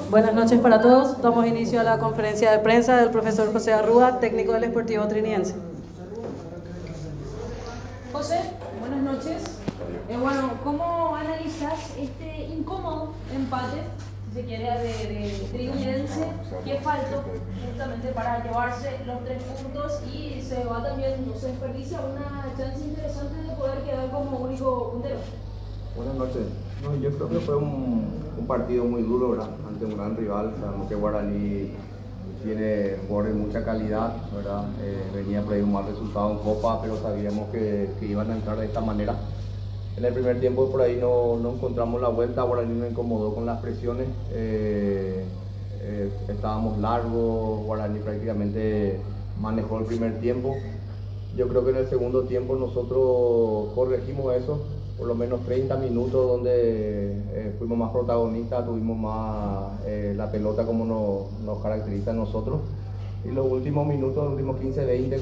Buenas noches para todos. Damos inicio a la conferencia de prensa del profesor José Arrúa, técnico del Sportivo Trinidense. José, buenas noches. Bueno, ¿cómo analizas este incómodo empate, si se quiere, de Trinidense? ¿Qué faltó justamente para llevarse los 3 puntos? Y se va también, se desperdicia una chance interesante de poder quedar como único puntero. Buenas noches. No, yo creo que fue un partido muy duro, ¿verdad? Ante un gran rival. Sabemos que Guaraní tiene jugadores de mucha calidad, ¿verdad? Venía por ahí un mal resultado en Copa, pero sabíamos que iban a entrar de esta manera. En el primer tiempo por ahí no encontramos la vuelta, Guaraní nos incomodó con las presiones. Estábamos largos, Guaraní prácticamente manejó el primer tiempo. Yo creo que en el segundo tiempo nosotros corregimos eso, por lo menos 30 minutos donde fuimos más protagonistas, tuvimos más la pelota como nos caracteriza a nosotros. Y los últimos minutos, los últimos 15-20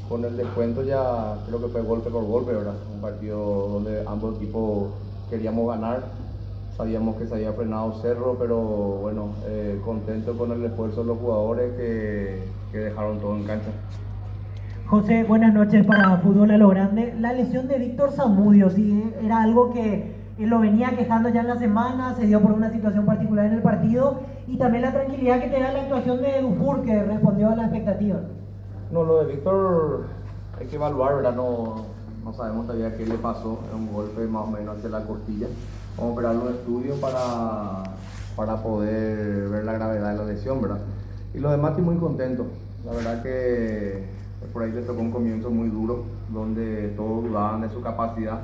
con el descuento ya creo que fue golpe por golpe, ¿verdad? Un partido donde ambos equipos queríamos ganar. Sabíamos que se había frenado Cerro, pero bueno, contento con el esfuerzo de los jugadores que dejaron todo en cancha. José, buenas noches para Fútbol a lo Grande. La lesión de Víctor Zamudio, ¿sí? Era algo que lo venía quejando ya en la semana, se dio por una situación particular en el partido, y también la tranquilidad que te da la actuación de Dufour, que respondió a las expectativas. No, lo de Víctor hay que evaluar, ¿verdad? No sabemos todavía qué le pasó, es un golpe más o menos hacia la costilla. Vamos a operar los estudios para poder ver la gravedad de la lesión, ¿verdad? Y lo demás estoy muy contento, la verdad que por ahí le tocó un comienzo muy duro, donde todos dudaban de su capacidad.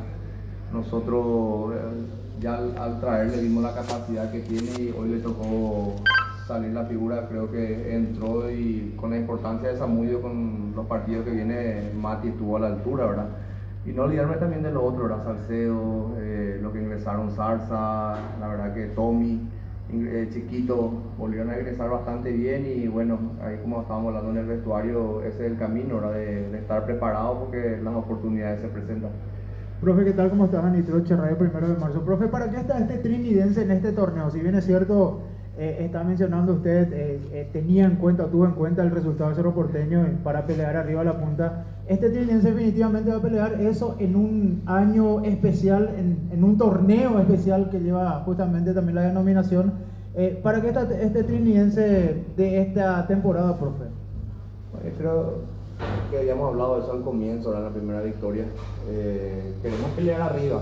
Nosotros ya al traerle vimos la capacidad que tiene y hoy le tocó salir la figura. Creo que entró y con la importancia de Zamudio, con los partidos que viene, Mati estuvo a la altura, ¿verdad? Y no olvidarme también de lo otro, ¿verdad? Salcedo, lo que ingresaron Zarza, la verdad que Tommy, Chiquito, volvieron a ingresar bastante bien. Y bueno, ahí como estábamos hablando en el vestuario, ese es el camino, ¿verdad? De estar preparado porque las oportunidades se presentan. Profe, ¿qué tal? ¿Cómo estás? Anitroche, Radio 1 de marzo. Profe, ¿para qué está este Trinidense en este torneo? Si bien es cierto, está mencionando usted, tuvo en cuenta el resultado de Cerro Porteño para pelear arriba a la punta. Este Trinidense definitivamente va a pelear eso en un año especial, en un torneo especial que lleva justamente también la denominación. ¿Para qué está este Trinidense de esta temporada, profe? Bueno, creo que habíamos hablado de eso al comienzo, en la primera victoria. Queremos pelear arriba,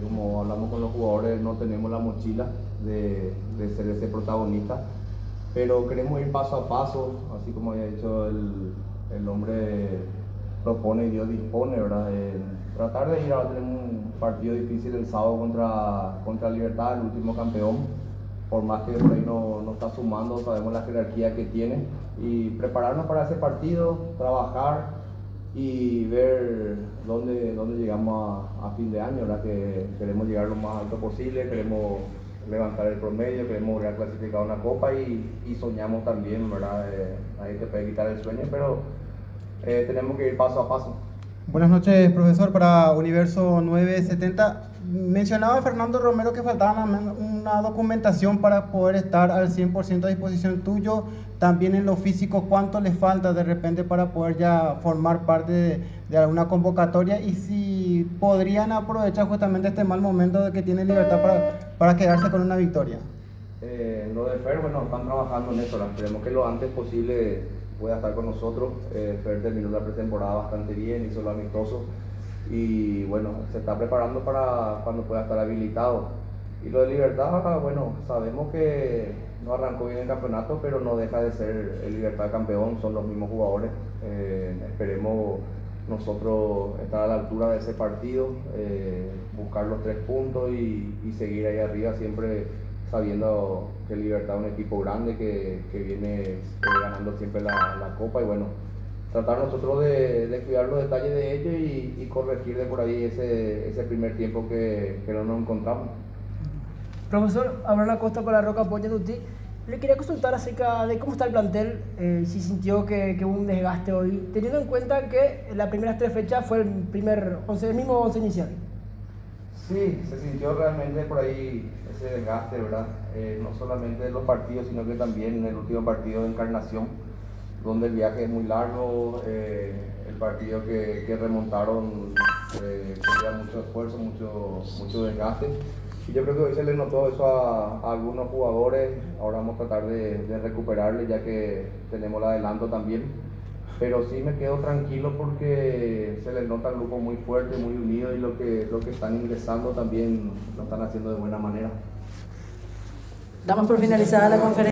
como hablamos con los jugadores, no tenemos la mochila de ser ese protagonista, pero queremos ir paso a paso, así como había dicho el hombre, propone y Dios dispone, ¿verdad? Tratar de ir a tener un partido difícil el sábado contra Libertad, el último campeón. Por más que por ahí no está sumando, sabemos la jerarquía que tiene, y prepararnos para ese partido, trabajar y ver dónde llegamos a fin de año, ¿verdad? Que queremos llegar lo más alto posible, queremos levantar el promedio, queremos volver a clasificar una copa y soñamos también, ¿verdad? Ahí te puede quitar el sueño, pero tenemos que ir paso a paso. Buenas noches, profesor, para Universo 970. Mencionaba Fernando Romero que faltaba una documentación para poder estar al 100% a disposición tuyo. También en lo físico, ¿cuánto les falta de repente para poder ya formar parte de alguna convocatoria? Y si podrían aprovechar justamente este mal momento de que tiene Libertad para quedarse con una victoria. Lo de Fer, bueno, están trabajando en eso, esperemos que lo antes posible pueda estar con nosotros. Fer terminó la pretemporada bastante bien, hizo lo amistoso y bueno, se está preparando para cuando pueda estar habilitado. Y lo de Libertad, bueno, sabemos que no arrancó bien el campeonato, pero no deja de ser el Libertad campeón, son los mismos jugadores. Esperemos nosotros estar a la altura de ese partido, buscar los 3 puntos y seguir ahí arriba, siempre sabiendo que Libertad es un equipo grande que viene ganando siempre la Copa. Y bueno, tratar nosotros de cuidar los detalles de ellos y corregir de por ahí ese primer tiempo que no nos encontramos. Profesor, Abraham Acosta para Roca Polla Tutti. Le quería consultar acerca de cómo está el plantel, si sintió que hubo un desgaste hoy, teniendo en cuenta que las primeras 3 fechas fue el mismo 11 inicial. Sí, se sintió realmente por ahí ese desgaste, ¿verdad? no solamente en los partidos, sino que también en el último partido de Encarnación, donde el viaje es muy largo, el partido que remontaron tenía mucho esfuerzo, mucho desgaste. Y yo creo que hoy se le notó eso a algunos jugadores. Ahora vamos a tratar de recuperarle, ya que tenemos el adelanto también. Pero sí me quedo tranquilo porque se les nota el grupo muy fuerte, muy unido, y lo que están ingresando también lo están haciendo de buena manera. Damos por finalizada la conferencia.